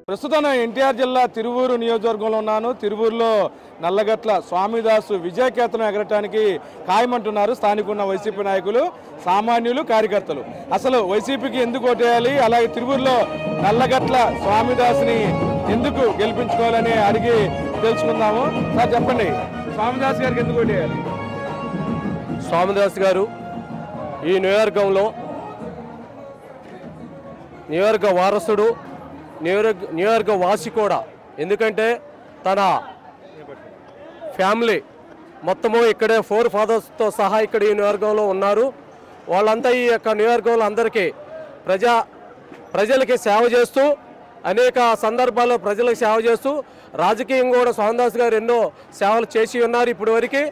ప్రస్తుతం ఎన్టీఆర్ జిల్లా తిరువూరు నియోజకవర్గంలో ఉన్నాను. తిరువూరులో నల్లగట్ల స్వామిదాసు విజయకేతనం ఎగరటానికి ఖాయమంటున్నారు స్థానికున్న వైసీపీ నాయకులు, సామాన్యులు, కార్యకర్తలు. అసలు వైసీపీకి ఎందుకు ఓటేయాలి, అలాగే తిరువూరులో నల్లగట్ల స్వామిదాసుని ఎందుకు గెలిపించుకోవాలని అడిగి తెలుసుకుందాము. సార్ చెప్పండి, స్వామిదాస్ గారికి ఎందుకు ఓటేయాలి? స్వామిదాస్ గారు ఈ నియోజకవర్గంలో నియోజక వారసుడు, నియోజక వాసి కూడా. ఎందుకంటే తన ఫ్యామిలీ మొత్తము ఇక్కడే 4 ఫాదర్స్తో సహా ఇక్కడ ఈ నియోజకవర్గంలో ఉన్నారు. వాళ్ళంతా ఈ యొక్క నియోజకవర్గంలో అందరికీ ప్రజలకి సేవ చేస్తూ, అనేక సందర్భాల్లో ప్రజలకు సేవ చేస్తూ, రాజకీయంగా కూడా స్వామిదాస్ గారు ఎన్నో సేవలు చేసి ఉన్నారు. ఇప్పటి వరకు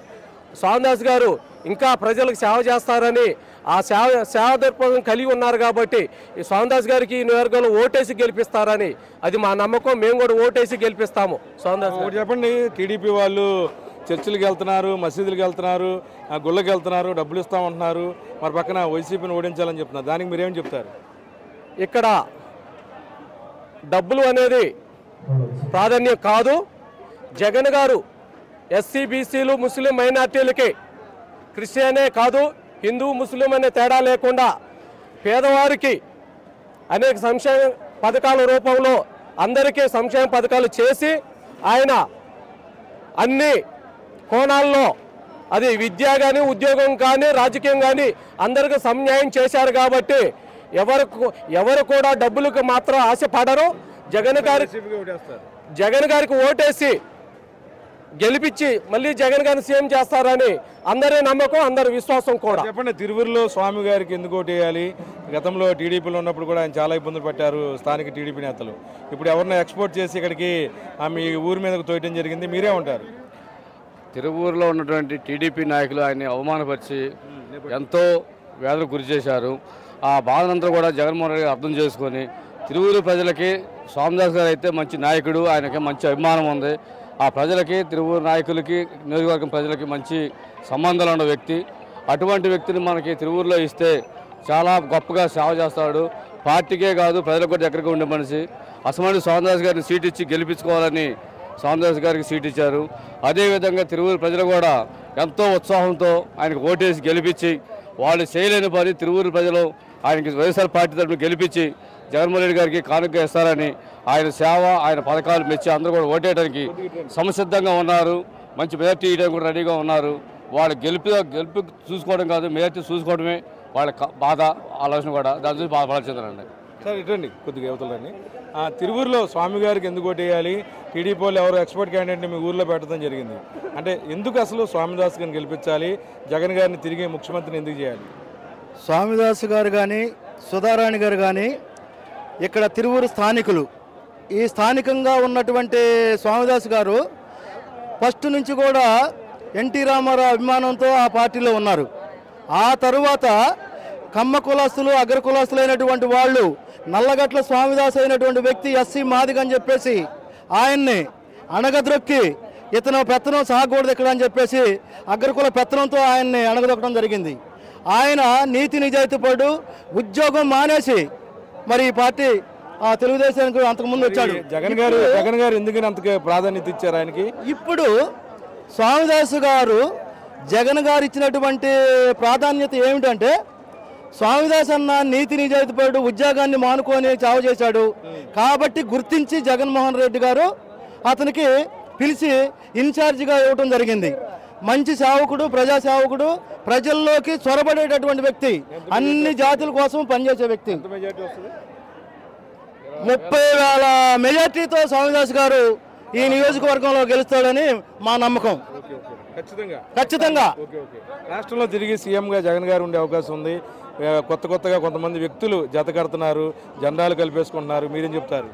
స్వామిదాస్ గారు ఇంకా ప్రజలకు సేవ చేస్తారని ఆ సేవ దృక్పథం కలిగి ఉన్నారు. కాబట్టి ఈ స్వామిదాస్ గారికి ఈ నియోజకవర్గంలో ఓటేసి గెలిపిస్తారని అది మా నమ్మకం. మేము కూడా ఓటేసి గెలిపిస్తాము స్వామిదాస్ గారు. చెప్పండి, టీడీపీ వాళ్ళు చర్చిలకు వెళ్తున్నారు, మసీదులకు వెళ్తున్నారు, గుళ్ళకి వెళ్తున్నారు, డబ్బులు ఇస్తామంటున్నారు, మరి పక్కన వైసీపీని ఓడించాలని చెప్తున్నారు. దానికి మీరేం చెప్తారు? ఇక్కడ డబ్బులు అనేది ప్రాధాన్యం కాదు. జగన్ గారు ఎస్సీ, బీసీలు, ముస్లిం మైనార్టీలకి, క్రిస్టియనే కాదు, హిందూ, ముస్లిం అనే తేడా లేకుండా పేదవారికి అనేక సంక్షేమ పథకాల రూపంలో అందరికీ సంక్షేమ పథకాలు చేసి ఆయన అన్ని కోణాల్లో, అది విద్య కానీ, ఉద్యోగం కానీ, రాజకీయం కానీ అందరికీ సమన్యాయం చేశారు. కాబట్టి ఎవరు కూడా డబ్బులకు మాత్రం ఆశపడరు. జగన్ గారికి ఓటేసి గెలిపించి మళ్ళీ జగన్ గారిని సీఎం చేస్తారని అందరి నమ్మకం, అందరి విశ్వాసం కూడా. చెప్పండి, తిరువూరులో స్వామి గారికి ఎందుకు ఓటేయాలి? గతంలో టీడీపీలో ఉన్నప్పుడు కూడా ఆయన చాలా ఇబ్బందులు పెట్టారు స్థానిక టీడీపీ నేతలు. ఇప్పుడు ఎవరినో ఎక్స్పోర్ట్ చేసి ఇక్కడికి మీ ఊరి మీదకు తోయటం జరిగింది. మీరే ఉంటారు? తిరువూరులో ఉన్నటువంటి టీడీపీ నాయకులు ఆయన్ని అవమానపరిచి ఎంతో వేదనకు గురి చేశారు. ఆ బాధనంతా కూడా జగన్మోహన్ రెడ్డి అర్థం చేసుకొని తిరువూరు ప్రజలకి స్వామిదాస్ గారు అయితే మంచి నాయకుడు, ఆయనకి మంచి అభిమానం ఉంది. ఆ ప్రజలకి, తిరువూరు నాయకులకి, నియోజకవర్గం ప్రజలకి మంచి సంబంధాలు ఉన్న వ్యక్తి. అటువంటి వ్యక్తిని మనకి తిరువూరులో ఇస్తే చాలా గొప్పగా సేవ చేస్తాడు. పార్టీకే కాదు, ప్రజలకు కూడా దగ్గరగా ఉండే మనిషి. అసమాని స్వామిదాస్ గారిని సీట్ ఇచ్చి గెలిపించుకోవాలని స్వామిదాస్ గారికి సీట్ ఇచ్చారు. అదేవిధంగా తిరువూరు ప్రజలు కూడా ఎంతో ఉత్సాహంతో ఆయనకు ఓటేసి గెలిపించి, వాళ్ళు చేయలేని పని తిరువూరు ప్రజలు ఆయనకి వైఎస్ఆర్ పార్టీ తరఫున గెలిపించి జగన్మోహన్ రెడ్డి గారికి కానుక ఇస్తారని ఆయన సేవ, ఆయన పథకాలు మెచ్చి అందరూ కూడా ఓటేయడానికి సంసిద్ధంగా ఉన్నారు. మంచి మెజార్టీ ఇవ్వడానికి కూడా రెడీగా ఉన్నారు. వాళ్ళ గెలుపు చూసుకోవడం కాదు, మెజార్టీ చూసుకోవడమే వాళ్ళ బాధ, ఆలోచన కూడా. దాని చూసి బాధపడాల్సిందండి. సార్ ఇటండి, కొద్దిగా యువతలండి. తిరువూరులో స్వామి గారికి ఎందుకు ఓటేయాలి? టీడీపీ వాళ్ళు ఎవరు ఎక్స్పర్ట్ క్యాండిడేట్ని మీ ఊర్లో పెట్టడం జరిగింది. అంటే ఎందుకు అసలు స్వామిదాస్ గారిని గెలిపించాలి? జగన్ గారిని తిరిగి ముఖ్యమంత్రిని ఎందుకు చేయాలి? స్వామిదాస్ గారు కానీ, సుధారాణి గారు కానీ ఇక్కడ తిరువూరు స్థానికులు. ఈ స్థానికంగా ఉన్నటువంటి స్వామిదాస్ గారు ఫస్ట్ నుంచి కూడా ఎన్టీ రామారావు అభిమానంతో ఆ పార్టీలో ఉన్నారు. ఆ తరువాత కమ్మ కులస్తులు, అగ్ర కులస్తులైనటువంటి వాళ్ళు నల్లగట్ల స్వామిదాస్ అయినటువంటి వ్యక్తి ఎస్సీ మాదిగ అని చెప్పేసి ఆయన్ని అణగద్రొక్కి, ఇతను పెత్తనం సాగకూడదు ఇక్కడ అని చెప్పేసి అగ్రకుల పెత్తనంతో ఆయన్ని అణగదొక్కడం జరిగింది. ఆయన నీతి నిజాయితీపడు, ఉద్యోగం మానేసి మరి ఈ పార్టీ తెలుగుదేశానికి అంతకుముందు వచ్చాడు. జగన్ గారు ఎందుకని అంతగా ప్రాధాన్యత ఇచ్చారు ఆయనకి? ఇప్పుడు స్వామిదాసు గారు జగన్ గారు ఇచ్చినటువంటి ప్రాధాన్యత ఏమిటంటే, స్వామిదాస్ అన్న నీతి నిజాయితీపడు, ఉద్యోగాన్ని మానుకొని చావ చేశాడు. కాబట్టి గుర్తించి జగన్మోహన్ రెడ్డి గారు అతనికి పిలిచి ఇన్ఛార్జిగా ఇవ్వడం జరిగింది. మంచి సేవకుడు, ప్రజా సేవకుడు, ప్రజల్లోకి చొరబడేటటువంటి వ్యక్తి, అన్ని జాతుల కోసం పనిచేసే వ్యక్తి. 30,000 మెజార్టీతో స్వామిదాస్ గారు ఈ నియోజకవర్గంలో గెలుస్తాడని మా నమ్మకం. ఖచ్చితంగా రాష్ట్రంలో తిరిగి సీఎంగా జగన్ గారు ఉండే అవకాశం ఉంది. కొత్తగా కొంతమంది వ్యక్తులు జత కడుతున్నారు, జెండాలు కలిపేసుకుంటున్నారు. మీరేం చెప్తారు?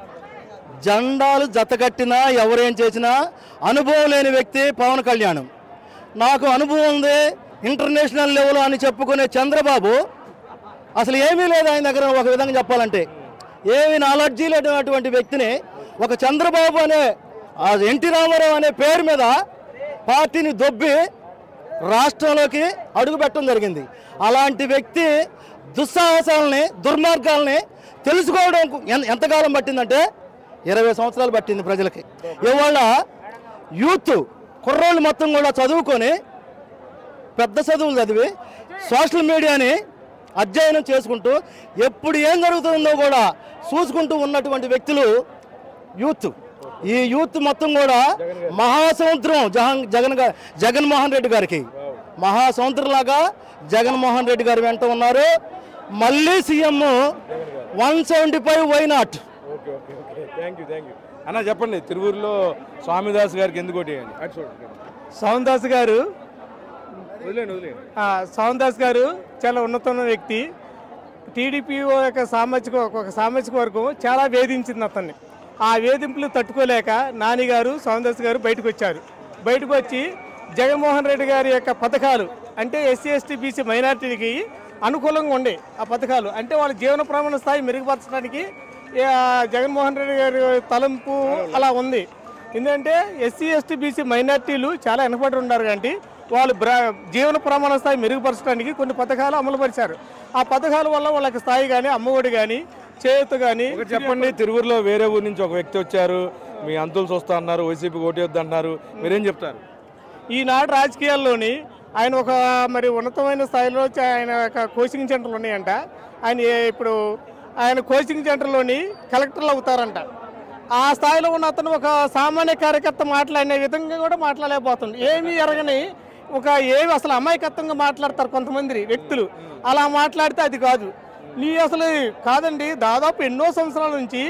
జెండాలు జత కట్టినా ఎవరేం చేసినా అనుభవం లేని వ్యక్తి పవన్ కళ్యాణ్. నాకు అనుభవం ఉంది ఇంటర్నేషనల్ లెవెల్ అని చెప్పుకునే చంద్రబాబు అసలు ఏమీ లేదు ఆయన దగ్గర. ఒక విధంగా చెప్పాలంటే ఏమీ నాలెడ్జీ లేనటువంటి వ్యక్తిని ఒక చంద్రబాబు అనే ఎన్టీ రామారావు అనే పేరు మీద పార్టీని దొబ్బి రాష్ట్రంలోకి అడుగు పెట్టడం జరిగింది. అలాంటి వ్యక్తి దుస్సాహసాలని, దుర్మార్గాలని తెలుసుకోవడం ఎంతకాలం పట్టిందంటే 20 సంవత్సరాలు పట్టింది ప్రజలకి. ఇవాళ యూత్ కుర్రోళ్ళు మొత్తం కూడా చదువుకొని పెద్ద చదువులు చదివి సోషల్ మీడియాని అధ్యయనం చేసుకుంటూ ఎప్పుడు ఏం జరుగుతుందో కూడా చూసుకుంటూ ఉన్నటువంటి వ్యక్తులు యూత్. ఈ యూత్ మొత్తం కూడా మహాసముద్రం జగన్మోహన్ రెడ్డి గారికి మహాసముద్రంలాగా జగన్మోహన్ రెడ్డి గారు వెంట ఉన్నారు. మళ్ళీ సీఎం 175 వై నాట్. అన్న చెప్పండి, తిరువూరులో స్వామిదాస్ గారికి ఎందుకు ఓటేయాలి? స్వామిదాస్ గారు స్వామిదాస్ గారు చాలా ఉన్నతమైన వ్యక్తి. టీడీపీ ఒక సామాజిక వర్గం చాలా వేధించింది అతన్ని. ఆ వేధింపులు తట్టుకోలేక నానిగారు స్వామిదాస్ గారు బయటకు వచ్చారు. బయటకు వచ్చి జగన్మోహన్ రెడ్డి గారి యొక్క పథకాలు అంటే ఎస్సీ ఎస్టీ బీసీ మైనార్టీకి అనుకూలంగా ఉండే ఆ పథకాలు అంటే వాళ్ళ జీవన ప్రమాణ స్థాయి మెరుగుపరచడానికి జగన్మోహన్ రెడ్డి గారి తలంపు అలా ఉంది. ఎందుకంటే ఎస్సీ ఎస్టీ బీసీ మైనార్టీలు చాలా వెనకబడి ఉన్నారు కాబట్టి వాళ్ళు జీవన ప్రమాణ స్థాయి మెరుగుపరచడానికి కొన్ని పథకాలు అమలుపరిచారు. ఆ పథకాల వల్ల వాళ్ళకి స్థాయి కానీ అమ్మఒడి కానీ చేయూత కానీ. చెప్పండి, తిరువూరులో వేరే ఊరి నుంచి ఒక వ్యక్తి వచ్చారు, మీ అంతులు చూస్తా అన్నారు, వైసీపీ ఓటేయొద్దు అంటున్నారు, మీరేం చెప్తారు? ఈనాడు రాజకీయాల్లోని ఆయన ఒక మరి ఉన్నతమైన స్థాయిలో ఆయన కోచింగ్ సెంటర్లు ఉన్నాయంట. ఇప్పుడు ఆయన కోచింగ్ సెంటర్లోని కలెక్టర్లు అవుతారంట. ఆ స్థాయిలో ఉన్న అతను ఒక సామాన్య కార్యకర్త మాట్లాడిన విధంగా కూడా మాట్లాడలేకపోతుంది. ఏమీ ఎరగని ఏమి అసలు అమాయకత్వంగా మాట్లాడతారు కొంతమంది వ్యక్తులు. అలా మాట్లాడితే అది కాదు. అసలు కాదండి, దాదాపు ఎన్నో సంవత్సరాల నుంచి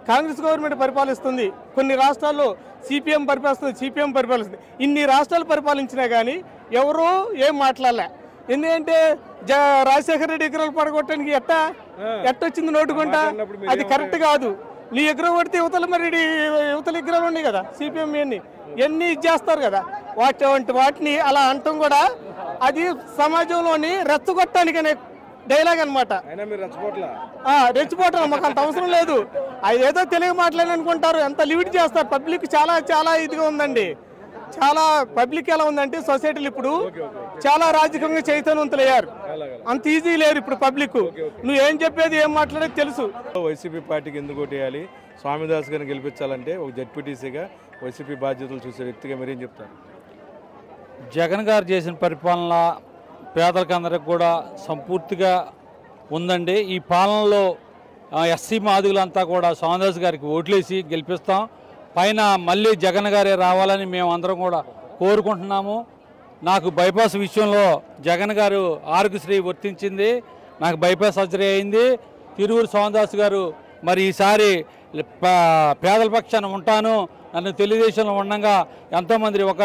కాంగ్రెస్ గవర్నమెంట్ పరిపాలిస్తుంది. కొన్ని రాష్ట్రాల్లో సిపిఎం పరిపాలిస్తుంది. ఇన్ని రాష్ట్రాలు పరిపాలించినా కానీ ఎవరూ ఏం మాట్లాడలే. ఎందుకంటే రాజశేఖర రెడ్డి విగ్రహాలు పడగొట్టడానికి ఎట్టొచ్చింది నోటుకుంటా? అది కరెక్ట్ కాదు. నీ విగ్రహం కొడితే యువతల విగ్రహాలు ఉన్నాయి కదా సిపిఎం ఎన్ని ఇచ్చేస్తారు కదా. వాటిని అలా అంటాం కూడా అది సమాజంలోని రెచ్చగొట్టడానికి అనే డైలాగ్ అనమాట. రెచ్చిపోవటం మాకు అంత అవసరం లేదు. అది ఏదో తెలుగు మాట్లాడి అనుకుంటారు, ఎంత లిమిట్ చేస్తారు. పబ్లిక్ చాలా ఇదిగా ఉందండి. చాలా పబ్లిక్ ఎలా ఉందంటే సొసైటీలు ఇప్పుడు చాలా రాజకీయంగా చైతన్యవంతులయ్యారు. అంత ఈజీ లేరు ఇప్పుడు పబ్లిక్. నువ్వు ఏం చెప్పేది ఏం మాట్లాడేది తెలుసు. వైసీపీ పార్టీకి ఎందుకు ఓటేయాలి? స్వామిదాస్ గారిని గెలిపించాలంటే ఒక జడ్పీటీసీగా వైసీపీ బాధ్యతలు చూసే వ్యక్తిగా మీరేం చెప్తారు? జగన్ గారు చేసిన పరిపాలన పేదలకందరికి కూడా సంపూర్తిగా ఉందండి. ఈ పాలనలో ఎస్సీ మాదిగులంతా కూడా స్వామిదాస్ గారికి ఓట్లేసి గెలిపిస్తాం. పైన మళ్ళీ జగన్ గారే రావాలని మేము అందరం కూడా కోరుకుంటున్నాము. నాకు బైపాస్ విషయంలో జగన్ గారు ఆరోగ్యశ్రీ వర్తించింది, నాకు బైపాస్ సర్జరీ అయింది. తిరువూరు స్వామిదాస్ గారు మరి ఈసారి పేదల పక్షాన ఉంటాను, నన్ను తెలుగుదేశంలో ఉండగా ఎంతోమంది ఒక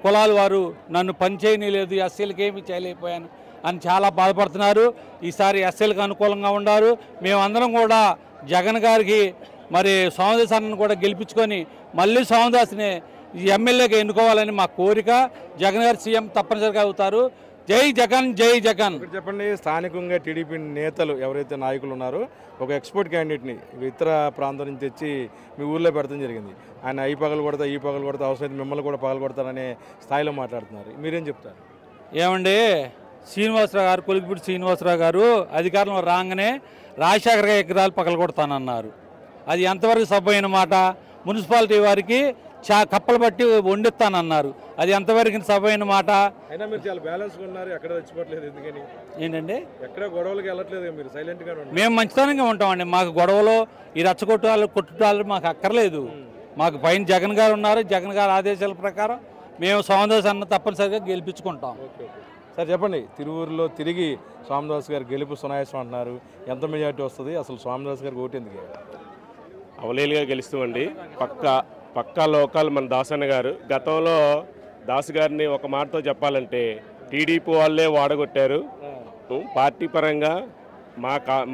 కులాలు వారు నన్ను పనిచేయలేదు, ఎస్సీలకు ఏమీ చేయలేకపోయాను అని చాలా బాధపడుతున్నారు. ఈసారి ఎస్సీలకు అనుకూలంగా ఉన్నారు. మేమందరం కూడా జగన్ గారికి మరి స్వామిదాస్ అన్నను కూడా గెలిపించుకొని మళ్ళీ స్వామిదాస్ని ఎమ్మెల్యేగా ఎన్నుకోవాలని మా కోరిక. జగన్ గారు సీఎం తప్పనిసరిగా అవుతారు. జై జగన్, జై జగన్. చెప్పండి, స్థానికంగా టీడీపీ నేతలు ఎవరైతే నాయకులు ఉన్నారో ఒక ఎక్స్పోర్ట్ క్యాండిడేట్ని ఇతర ప్రాంతం నుంచి తెచ్చి మీ ఊర్లో పెడతాం జరిగింది. ఆయన ఈ పగలు కొడతా అవసరమైతే మిమ్మల్ని కూడా పగలు కొడతారనే స్థాయిలో మాట్లాడుతున్నారు, మీరేం చెప్తారు? ఏమండి, శ్రీనివాసరావు గారు కొలిగిపూడి శ్రీనివాసరావు గారు అధికారంలో రాగానే రాజశేఖర ఎకరాలు పగలు కొడతానన్నారు. అది ఎంతవరకు సభ్యమైన మాట? మున్సిపాలిటీ వారికి కప్పలు బట్టి వండిస్తానన్నారు. అది ఎంతవరకు సభ్యమైన మాట? అయినా మీరు చాలా బ్యాలెన్స్గా ఉన్నారు, ఎక్కడ తెచ్చిపోవట్లేదు ఎందుకని? ఏంటండి, ఎక్కడ గొడవలకి వెళ్ళట్లేదు, మీరు సైలెంట్గా ఉన్నారు. మేము మంచితనంగా ఉంటామండి. మాకు గొడవలు ఈ కొట్టుటాలు మాకు అక్కర్లేదు. మాకు పైన జగన్ గారు ఉన్నారు. జగన్ గారి ఆదేశాల ప్రకారం మేము స్వామిదాస్ అన్న తప్పనిసరిగా గెలిపించుకుంటాం. సార్ చెప్పండి, తిరువూరులో తిరిగి స్వామిదాస్ గారు గెలుపు సునాయాసం అంటున్నారు, ఎంత మెజార్టీ వస్తుంది? అసలు స్వామిదాస్ గారికి ఓటు ఎందుకు? అవలేలుగా గెలుస్తామండి. పక్కా లోకల్ మన దాసన్న గారు. గతంలో దాస్ గారిని ఒక మాటతో చెప్పాలంటే టీడీపీ వాళ్ళే వాడగొట్టారు. పార్టీ పరంగా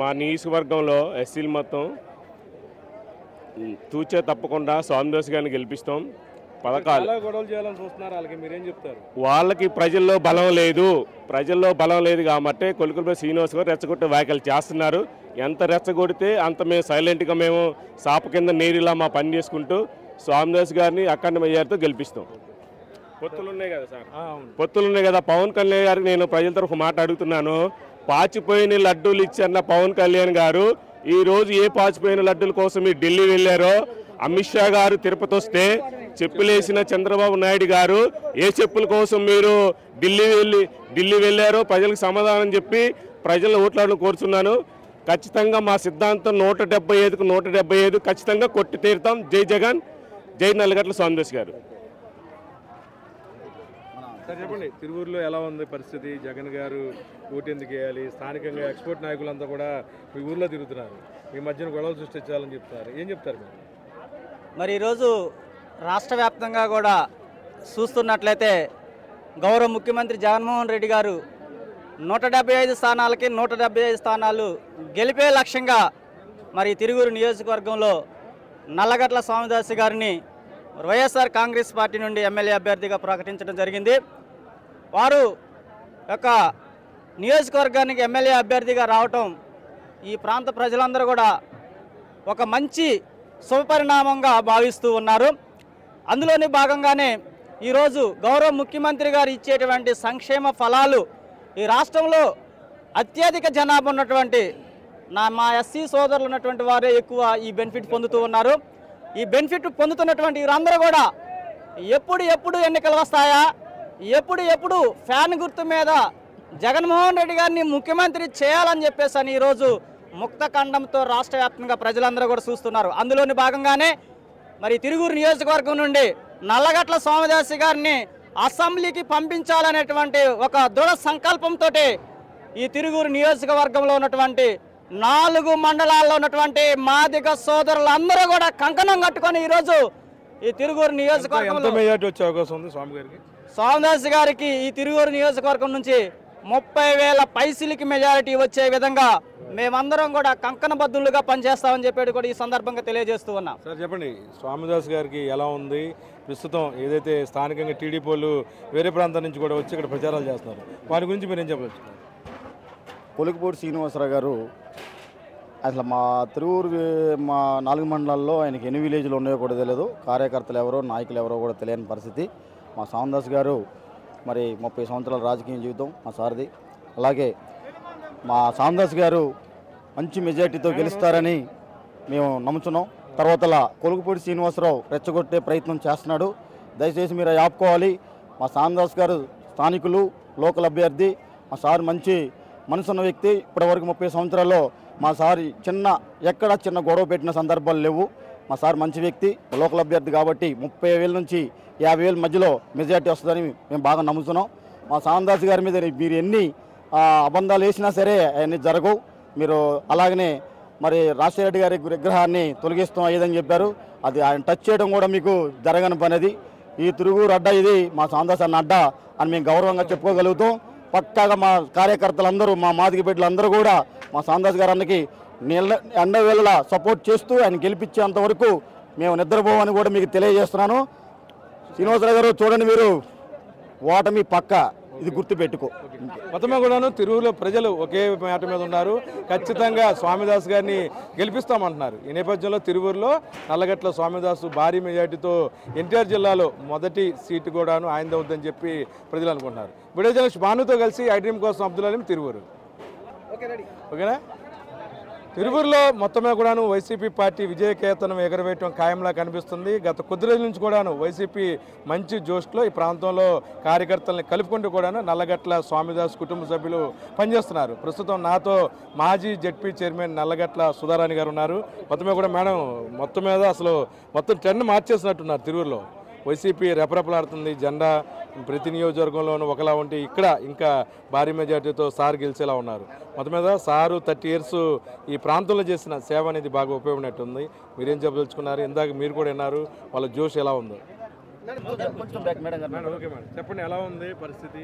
మా నియోజకవర్గంలో ఎస్సీలు మొత్తం తూచే తప్పకుండా స్వామిదాస్ గారిని గెలిపిస్తాం. పథకాలు గొడవలు చేయాలని చూస్తున్నారు, వాళ్ళకి మీరేం చెప్తారు? వాళ్ళకి ప్రజల్లో బలం లేదు కాబట్టి కొలుకులపై శ్రీనివాస్ గారు రెచ్చగొట్టే వ్యాఖ్యలు చేస్తున్నారు. ఎంత రెచ్చగొడితే అంత మేము సైలెంట్గా మేము సాప కింద నీరులా మా పని చేసుకుంటూ స్వామిదాస్ గారిని అఖండ మెజార్టీతో గెలిపిస్తాం. పొత్తులు ఉన్నాయి కదా సార్, పొత్తులు ఉన్నాయి కదా. పవన్ కళ్యాణ్ గారికి నేను ప్రజల తరఫు మాట అడుగుతున్నాను. పాచిపోయిన లడ్డూలు ఇచ్చన్న పవన్ కళ్యాణ్ గారు ఈరోజు ఏ పాచిపోయిన లడ్డూల కోసం మీరు ఢిల్లీ వెళ్ళారో, అమిత్ షా గారు తిరుపతి వస్తే చెప్పులేసిన చంద్రబాబు నాయుడు గారు ఏ చెప్పుల కోసం మీరు ఢిల్లీ వెళ్ళారో ప్రజలకు సమాధానం చెప్పి ప్రజల ఓట్లాడని కోరుతున్నాను. ఖచ్చితంగా మా సిద్ధాంతం 175కు 175 ఖచ్చితంగా కొట్టి తీరుతాం. జై జగన్, జై నల్లగట్ల స్వామిదాస్ గారు. సార్ చెప్పండి, తిరువూరులో ఎలా ఉంది పరిస్థితి? జగన్ గారు ఓటు ఎందుకు వేయాలి? స్థానికంగా ఎక్స్పోర్ట్ నాయకులంతా కూడా మీ ఊర్లో తిరుగుతున్నారు, మీ మధ్యన గొడవలు సృష్టించాలని చెప్తున్నారు, ఏం చెప్తారు మీరు? మరి ఈరోజు రాష్ట్ర వ్యాప్తంగా కూడా చూస్తున్నట్లయితే గౌరవ ముఖ్యమంత్రి జగన్మోహన్ రెడ్డి గారు 175 స్థానాలకి 175 స్థానాలు గెలిపే లక్ష్యంగా మరి తిరువూరు నియోజకవర్గంలో నల్లగట్ల స్వామిదాస్ గారిని వైఎస్ఆర్ కాంగ్రెస్ పార్టీ నుండి ఎమ్మెల్యే అభ్యర్థిగా ప్రకటించడం జరిగింది. వారు యొక్క నియోజకవర్గానికి ఎమ్మెల్యే అభ్యర్థిగా రావటం ఈ ప్రాంత ప్రజలందరూ కూడా ఒక మంచి శుభపరిణామంగా భావిస్తూ ఉన్నారు. అందులోని భాగంగానే ఈరోజు గౌరవ ముఖ్యమంత్రి గారు ఇచ్చేటువంటి సంక్షేమ ఫలాలు ఈ రాష్ట్రంలో అత్యధిక జనాభా ఉన్నటువంటి మా ఎస్సీ సోదరులు ఉన్నటువంటి వారే ఎక్కువ ఈ బెనిఫిట్ పొందుతూ ఉన్నారు. ఈ బెనిఫిట్ పొందుతున్నటువంటి వీరందరూ కూడా ఎప్పుడు ఎన్నికలు వస్తాయా, ఎప్పుడు ఫ్యాన్ గుర్తు మీద జగన్మోహన్ రెడ్డి గారిని ముఖ్యమంత్రి చేయాలని చెప్పేసి అని ఈరోజు ముక్త ఖండంతో రాష్ట్ర వ్యాప్తంగా ప్రజలందరూ కూడా చూస్తున్నారు. అందులోని భాగంగానే మరి తిరువూరు నియోజకవర్గం నుండి నల్లగట్ల స్వామిదాస్ గారిని అసెంబ్లీకి పంపించాలనేటువంటి ఒక దృఢ సంకల్పంతో ఈ తిరువూరు నియోజకవర్గంలో ఉన్నటువంటి 4 మండలాల్లో ఉన్నటువంటి మాదిగ సోదరులందరూ కూడా కంకణం కట్టుకొని ఈరోజు ఈ తిరువూరు నియోజకవర్గంలో వచ్చే అవకాశం ఉంది స్వామిదాస్ గారికి ఈ తిరువూరు నియోజకవర్గం నుంచి 30,000 పైసలకి మెజారిటీ వచ్చే విధంగా మేమందరం కూడా కంకణబద్దులుగా పనిచేస్తామని చెప్పేది కూడా ఈ సందర్భంగా తెలియజేస్తూ ఉన్నాం. సార్ చెప్పండి, స్వామిదాస్ గారికి ఎలా ఉంది ప్రస్తుతం? ఏదైతే స్థానికంగా టీడీపీ వాళ్ళు వేరే ప్రాంతం నుంచి కూడా వచ్చి ఇక్కడ ప్రచారాలు చేస్తున్నారు, వాటి గురించి మీరు ఏం చెప్పవచ్చు? కొలుకుపూడి శ్రీనివాసరావు గారు అసలు మా తిరువూరు మా 4 మండలాల్లో ఆయనకి ఎన్ని విలేజ్లు ఉన్నాయో కూడా తెలియదు, కార్యకర్తలు ఎవరో నాయకులు ఎవరో కూడా తెలియని పరిస్థితి. మా స్వామిదాస్ గారు మరి 30 సంవత్సరాల రాజకీయ జీవితం మా సారథి. అలాగే మా స్వామిదాస్ గారు మంచి మెజార్టీతో గెలుస్తారని మేము నమ్ముతున్నాం. తర్వాతలా కొలుకుపూడి శ్రీనివాసరావు రెచ్చగొట్టే ప్రయత్నం చేస్తున్నాడు. దయచేసి మీరు ఆపుకోవాలి. మా స్వామిదాస్ గారు స్థానికులు, లోకల్ అభ్యర్థి. మా సార్ మంచి మనసున్న వ్యక్తి. ఇప్పటివరకు 30 సంవత్సరాల్లో మా సార్ ఎక్కడ చిన్న గొడవ పెట్టిన సందర్భాలు లేవు. మా సార్ మంచి వ్యక్తి, లోకల్ అభ్యర్థి కాబట్టి 30,000 నుంచి 50,000 మధ్యలో మెజార్టీ వస్తుందని మేము బాగా నమ్ముతున్నాం. మా స్వామిదాస్ గారి మీద మీరు ఎన్ని అబంధాలు వేసినా సరే అవన్నీ జరగవు. మీరు అలాగనే మరి రాజశేఖర రెడ్డి గారి విగ్రహాన్ని తొలగిస్తాం అయ్యేదని చెప్పారు, అది ఆయన టచ్ చేయడం కూడా మీకు జరగని పనిది. ఈ తిరువూరు అడ్డా ఇది మా స్వామిదాస్ అన్న అడ్డా అని మేము గౌరవంగా చెప్పుకోగలుగుతాం. పక్కాగా మా కార్యకర్తలందరూ, మా మాదిగ బిడ్డలందరూ కూడా మా స్వామిదాస్ గారు అన్నకి ఎండవేళలా సపోర్ట్ చేస్తూ ఆయన గెలిపించేంత వరకు మేము నిద్రపోవని కూడా మీకు తెలియజేస్తున్నాను. శ్రీనివాసరావు గారు చూడండి, మీరు ఓటమి పక్క, ఇది గుర్తుపెట్టుకో. మొత్తమే కూడాను తిరువురులో ప్రజలు ఒకే మాట మీద ఉన్నారు. ఖచ్చితంగా స్వామిదాస్ గారిని గెలిపిస్తామంటున్నారు. ఈ నేపథ్యంలో తిరువూరులో నల్లగట్ల స్వామిదాసు భారీ మెజార్టీతో ఎన్టీఆర్ జిల్లాలో మొదటి సీటు కూడాను ఆయనదే అవుతుందని చెప్పి ప్రజలు అనుకుంటున్నారు. వీడియో జర్నలిస్ట్ భానుతో కలిసి ఐడ్రీమ్ కోసం అబ్దుల్ అలీం, తిరువూరు. ఓకేనా? తిరువూరులో మొత్తమే కూడాను వైసీపీ పార్టీ విజయకేతనం ఎగరవేయటం ఖాయంలా కనిపిస్తుంది. గత కొద్ది రోజుల నుంచి కూడాను వైసీపీ మంచి జోష్లో ఈ ప్రాంతంలో కార్యకర్తల్ని కలుపుకుంటూ కూడాను నల్లగట్ల స్వామిదాస్ కుటుంబ సభ్యులు పనిచేస్తున్నారు. ప్రస్తుతం నాతో మాజీ జెడ్పీ చైర్మన్ నల్లగట్ల సుధారాణి గారు ఉన్నారు. మొత్తమే కూడా మేడం, మొత్తం మీద అసలు మొత్తం ట్రెండ్ మార్చేసినట్టున్నారు. తిరువూరులో వైసీపీ రెపరెపలాడుతుంది. జెండా ప్రతి నియోజకవర్గంలోనూ ఒకలా ఉంటే ఇక్కడ ఇంకా భారీ మెజార్టీతో సార్ గెలిచేలా ఉన్నారు. మొత్తం మీద సారు 30 years ఈ ప్రాంతంలో చేసిన సేవ అనేది బాగా ఉపయోగపడినట్టుంది. మీరేం చెప్పదలుచుకున్నారు? ఇందాక మీరు కూడా విన్నారు, వాళ్ళ జోష్ ఎలా ఉందో. ఓకే మేడం, చెప్పండి, ఎలా ఉంది పరిస్థితి?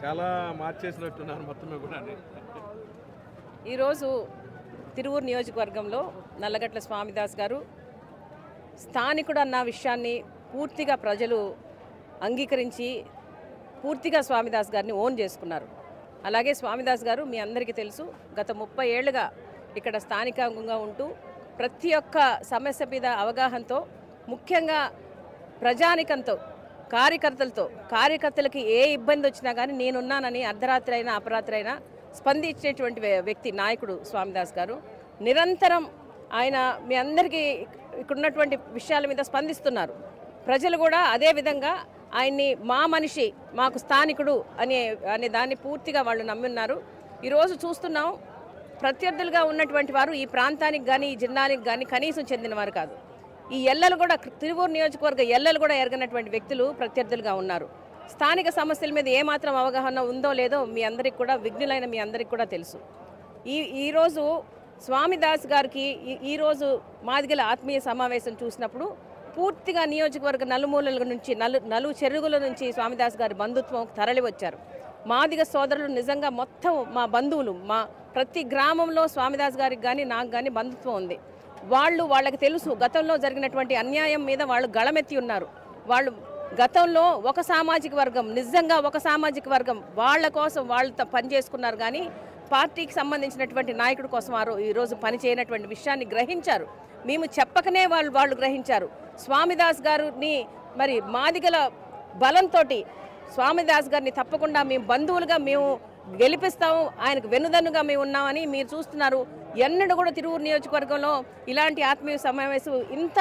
చాలా మార్చేసినట్టున్నారు మొత్తమే కూడా. ఈరోజు తిరువూరు నియోజకవర్గంలో నల్లగట్ల స్వామిదాస్ గారు స్థానికుడు అన్న విషయాన్ని పూర్తిగా ప్రజలు అంగీకరించి పూర్తిగా స్వామిదాస్ గారిని ఓన్ చేసుకున్నారు. అలాగే స్వామిదాస్ గారు మీ అందరికీ తెలుసు, గత 30 ఏళ్లుగా ఇక్కడ స్థానికంగా ఉంటూ ప్రతి ఒక్క సమస్య మీద అవగాహనతో, ముఖ్యంగా ప్రజానికంతో, కార్యకర్తలకి ఏ ఇబ్బంది వచ్చినా కానీ నేనున్నానని అర్ధరాత్రి అయినా అపరాత్రి అయినా స్పందించేటువంటి వ్యక్తి నాయకుడు స్వామిదాస్ గారు. నిరంతరం ఆయన మీ అందరికీ ఇక్కడ ఉన్నటువంటి విషయాల మీద స్పందిస్తున్నారు. ప్రజలు కూడా అదే విధంగా ఆయన్ని మా మనిషి, మాకు స్థానికుడు అనే దాన్ని పూర్తిగా వాళ్ళు నమ్మున్నారు. ఈరోజు చూస్తున్నాం, ప్రత్యర్థులుగా ఉన్నటువంటి వారు ఈ ప్రాంతానికి కానీ ఈ జిల్లానికి కానీ కనీసం చెందినవారు కాదు. ఈ ఎల్లలు కూడా తిరువూరు నియోజకవర్గ ఎల్లలు కూడా ఎరగనటువంటి వ్యక్తులు ప్రత్యర్థులుగా ఉన్నారు. స్థానిక సమస్యల మీద ఏమాత్రం అవగాహన ఉందో లేదో మీ అందరికి కూడా, విఘ్నులైన మీ అందరికి కూడా తెలుసు. ఈరోజు స్వామిదాస్ గారికి ఈరోజు మాదిగల ఆత్మీయ సమావేశం చూసినప్పుడు పూర్తిగా నియోజకవర్గ నలుమూలల నుంచి నలుగు చెరుగుల నుంచి స్వామిదాస్ గారి బంధుత్వం తరలి వచ్చారు. మాదిగ సోదరులు నిజంగా మొత్తం మా బంధువులు. మా ప్రతి గ్రామంలో స్వామిదాస్ గారికి కానీ నాకు కానీ బంధుత్వం ఉంది. వాళ్ళకి తెలుసు గతంలో జరిగినటువంటి అన్యాయం మీద వాళ్ళు గళమెత్తి ఉన్నారు. వాళ్ళు గతంలో ఒక సామాజిక వర్గం, నిజంగా ఒక సామాజిక వర్గం వాళ్ళ కోసం వాళ్ళు పనిచేసుకున్నారు, కానీ పార్టీకి సంబంధించినటువంటి నాయకుడి కోసం ఈరోజు పని చేయనటువంటి విషయాన్ని గ్రహించారు. మేము చెప్పకనే వాళ్ళు గ్రహించారు. స్వామిదాస్ గారిని మరి మాదిగల బలంతో స్వామిదాస్ గారిని తప్పకుండా మేము బంధువులుగా మేము గెలిపిస్తాము, ఆయనకు వెన్నుదన్నుగా మేము ఉన్నామని మీరు చూస్తున్నారు. ఎన్నడూ కూడా తిరువూరు నియోజకవర్గంలో ఇలాంటి ఆత్మీయ సమావేశం ఇంత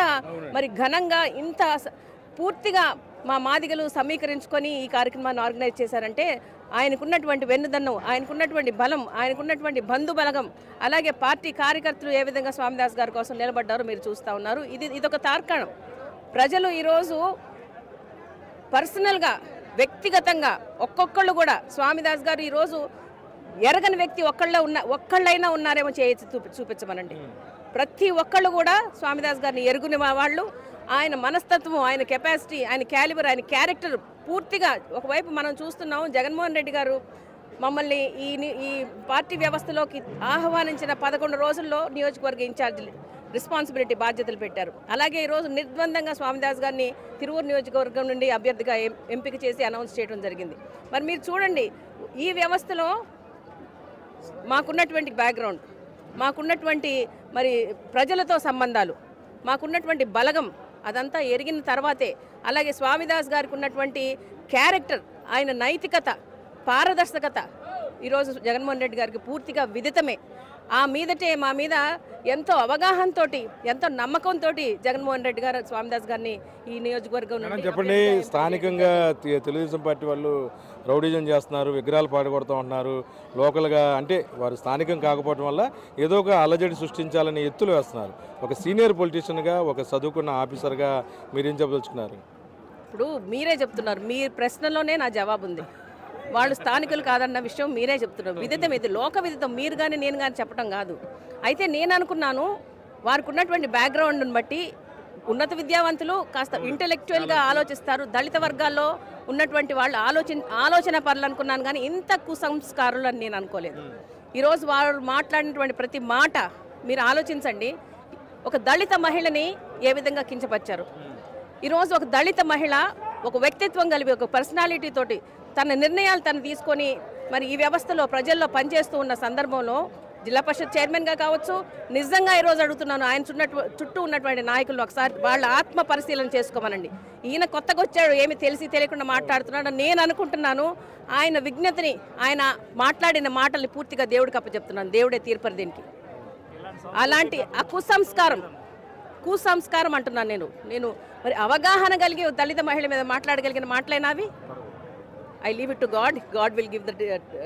మరి ఘనంగా, ఇంత పూర్తిగా మా మాదిగలు సమీకరించుకొని ఈ కార్యక్రమాన్ని ఆర్గనైజ్ చేశారంటే ఆయనకున్నటువంటి వెన్నుదన్నం, ఆయనకున్నటువంటి బలం, ఆయనకున్నటువంటి బంధు బలగం, అలాగే పార్టీ కార్యకర్తలు ఏ విధంగా స్వామిదాస్ గారి కోసం నిలబడ్డారో మీరు చూస్తూ ఉన్నారు. ఇదొక తార్కాణం. ప్రజలు ఈరోజు పర్సనల్గా, వ్యక్తిగతంగా ఒక్కొక్కళ్ళు కూడా స్వామిదాస్ గారు ఈరోజు ఎరగని వ్యక్తి ఒక్కళ్ళైనా ఉన్నారేమో చేసి చూపించమనండి. ప్రతి ఒక్కళ్ళు కూడా స్వామిదాస్ గారిని ఎరుగుని వాళ్ళు. ఆయన మనస్తత్వం, ఆయన కెపాసిటీ, ఆయన క్యాలిబర్, ఆయన క్యారెక్టర్ పూర్తిగా ఒకవైపు మనం చూస్తున్నాం. జగన్మోహన్ రెడ్డి గారు మమ్మల్ని ఈ పార్టీ వ్యవస్థలోకి ఆహ్వానించిన 11 రోజుల్లో నియోజకవర్గ ఇన్ఛార్జ్ రెస్పాన్సిబిలిటీ బాధ్యతలు పెట్టారు. అలాగే ఈరోజు నిర్ద్వందంగా స్వామిదాస్ గారిని తిరువూరు నియోజకవర్గం నుండి అభ్యర్థిగా ఎంపిక చేసి అనౌన్స్ చేయడం జరిగింది. మరి మీరు చూడండి, ఈ వ్యవస్థలో మాకున్నటువంటి బ్యాక్గ్రౌండ్, మాకున్నటువంటి మరి ప్రజలతో సంబంధాలు, మాకున్నటువంటి బలగం అదంతా ఎరిగిన తర్వాతే, అలాగే స్వామిదాస్ గారికి ఉన్నటువంటి క్యారెక్టర్, ఆయన నైతికత, పారదర్శకత ఈరోజు జగన్మోహన్ రెడ్డి గారికి పూర్తిగా విదితమే. ఆ మీదటే మా మీద ఎంతో అవగాహనతో, ఎంతో నమ్మకంతో జగన్మోహన్ రెడ్డి గారు స్వామిదాస్ గారిని ఈ నియోజకవర్గం చెప్పండి. స్థానికంగా తెలుగుదేశం పార్టీ వాళ్ళు రౌడీజం చేస్తున్నారు, విగ్రహాలు పాడగొడుతూ ఉంటున్నారు. లోకల్గా అంటే వారు స్థానికం కాకపోవడం వల్ల ఏదో ఒక అలజడి సృష్టించాలని ఎత్తులు వేస్తున్నారు. ఒక సీనియర్ పొలిటీషియన్గా, ఒక చదువుకున్న ఆఫీసర్గా మీరేం చెప్పదలుచుకున్నారు? ఇప్పుడు మీరే చెప్తున్నారు, మీ ప్రశ్నలోనే నా జవాబు ఉంది. వాళ్ళు స్థానికులు కాదన్న విషయం మీరే చెప్తున్నారు. విదితం, ఇది లోక విదితం. మీరు కానీ నేను కానీ చెప్పడం కాదు. అయితే నేను అనుకున్నాను, వారికి ఉన్నటువంటి బ్యాక్గ్రౌండ్ని బట్టి ఉన్నత విద్యావంతులు, కాస్త ఇంటెలెక్చువల్గా ఆలోచిస్తారు, దళిత వర్గాల్లో ఉన్నటువంటి వాళ్ళు ఆలోచన పరులు అనుకున్నాను, కానీ ఇంత కుసంస్కారులు అని నేను అనుకోలేదు. ఈరోజు వారు మాట్లాడినటువంటి ప్రతి మాట మీరు ఆలోచించండి. ఒక దళిత మహిళని ఏ విధంగా కించపరిచారు. ఈరోజు ఒక దళిత మహిళ ఒక వ్యక్తిత్వం కలిగి, ఒక పర్సనాలిటీ తోటి తన నిర్ణయాలు తను తీసుకొని మరి ఈ వ్యవస్థలో ప్రజల్లో పనిచేస్తూ ఉన్న సందర్భంలో జిల్లా పరిషత్ చైర్మన్గా కావచ్చు, నిజంగా ఈరోజు అడుగుతున్నాను, ఆయన చుట్టూ ఉన్నటువంటి నాయకులను ఒకసారి వాళ్ళ ఆత్మ పరిశీలన చేసుకోమనండి. ఈయన కొత్తగా వచ్చాడు, ఏమి తెలియకుండా మాట్లాడుతున్నాడు నేను అనుకుంటున్నాను. ఆయన విజ్ఞతని, ఆయన మాట్లాడిన మాటల్ని పూర్తిగా దేవుడికి అప్పచెప్తున్నాను. దేవుడే తీర్పరి దీనికి. అలాంటి ఆ కుసంస్కారం అంటున్నాను నేను మరి అవగాహన కలిగి దళిత మహిళ మీద మాట్లాడగలిగిన మాటలైనవి. I leave it to God will give the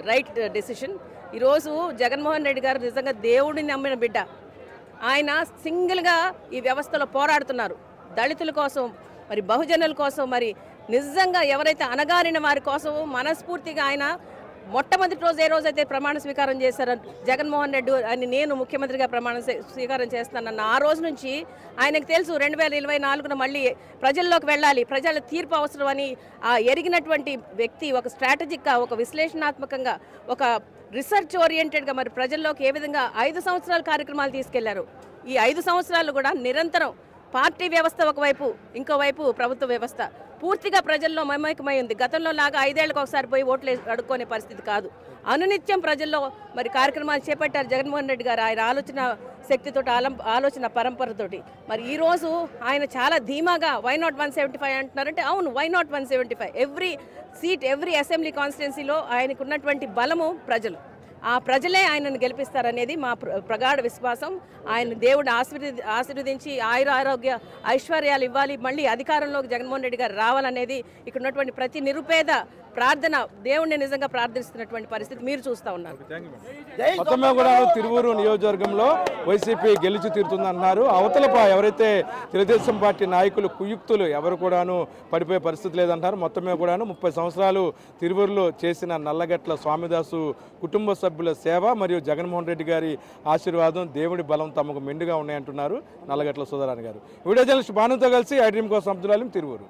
right decision. ఈరోజు జగన్మోహన్ రెడ్డి గారు నిజంగా దేవుడిని నమ్మిన బిడ్డ. ఆయన సింగిల్గా ఈ వ్యవస్థలో పోరాడుతున్నారు, దళితుల కోసం, మరి బహుజనుల కోసం, మరి నిజంగా ఎవరైతే అనగారిన వారి కోసం మనస్ఫూర్తిగా ఆయన మొట్టమొదటి రోజు ఏ రోజైతే ప్రమాణ స్వీకారం చేశారో జగన్మోహన్ రెడ్డి అని, నేను ముఖ్యమంత్రిగా ప్రమాణ స్వీకారం చేస్తానన్న ఆ రోజు నుంచి ఆయనకు తెలుసు 2024 మళ్ళీ ప్రజల్లోకి వెళ్ళాలి, ప్రజల తీర్పు అవసరం అని ఆ ఎరిగినటువంటి వ్యక్తి ఒక స్ట్రాటజిక్గా, ఒక విశ్లేషణాత్మకంగా, ఒక రీసెర్చ్ ఓరియంటెడ్గా మరి ప్రజల్లోకి ఏ విధంగా 5 సంవత్సరాల కార్యక్రమాలు తీసుకెళ్లారు. ఈ 5 సంవత్సరాలు కూడా నిరంతరం పార్టీ వ్యవస్థ ఒకవైపు, ఇంకోవైపు ప్రభుత్వ వ్యవస్థ పూర్తిగా ప్రజల్లో మమేకమై ఉంది. గతంలో లాగా 5 ఏళ్లకు ఒకసారి పోయి ఓట్లు అడుక్కునే పరిస్థితి కాదు. అనునిత్యం ప్రజల్లో మరి కార్యక్రమాలు చేపట్టారు జగన్మోహన్ రెడ్డి గారు. ఆయన ఆలోచన శక్తితో, ఆలోచన పరంపరతోటి మరి ఈరోజు ఆయన చాలా ధీమాగా వై నాట్ 175 అంటున్నారంటే, అవును, why not 175. Every seat, every assembly కాన్స్టిట్యున్సీలో ఆయనకున్నటువంటి బలము ప్రజలు. ఆ ప్రజలే ఆయనను గెలిపిస్తారనేది మా ప్రగాఢ విశ్వాసం. ఆయన దేవుడు ఆశీర్వదించి ఆయురారోగ్య ఐశ్వర్యాలు ఇవ్వాలి, మళ్ళీ అధికారంలోకి జగన్మోహన్ రెడ్డి గారు రావాలనేది ఇక్కడ ఉన్నటువంటి ప్రతి నిరుపేద ప్రార్థన, దేవుణ్ణి నిజంగా ప్రార్థిస్తున్నటువంటి పరిస్థితి మీరు చూస్తూ ఉన్నారు. మొత్తమే కూడా తిరువూరు నియోజకవర్గంలో వైసీపీ గెలిచి తీరుతుందన్నారు. అవతల ఎవరైతే తెలుగుదేశం పార్టీ నాయకులు కుయుక్తులు ఎవరు కూడాను పడిపోయే పరిస్థితి లేదంటారు. మొత్తమే కూడాను 30 సంవత్సరాలు తిరువూరులో చేసిన నల్లగట్ల స్వామిదాసు కుటుంబ సభ్యుల సేవ మరియు జగన్మోహన్ రెడ్డి గారి ఆశీర్వాదం, దేవుడి బలం తమకు మెండుగా ఉన్నాయంటున్నారు నల్లగట్ల సుధారాణి గారు. వీడియో జర్నలిస్ట్ భానుతో కలిసి ఐ డ్రీమ్ కోసం అబ్దుల్ అలీం, తిరువూరు.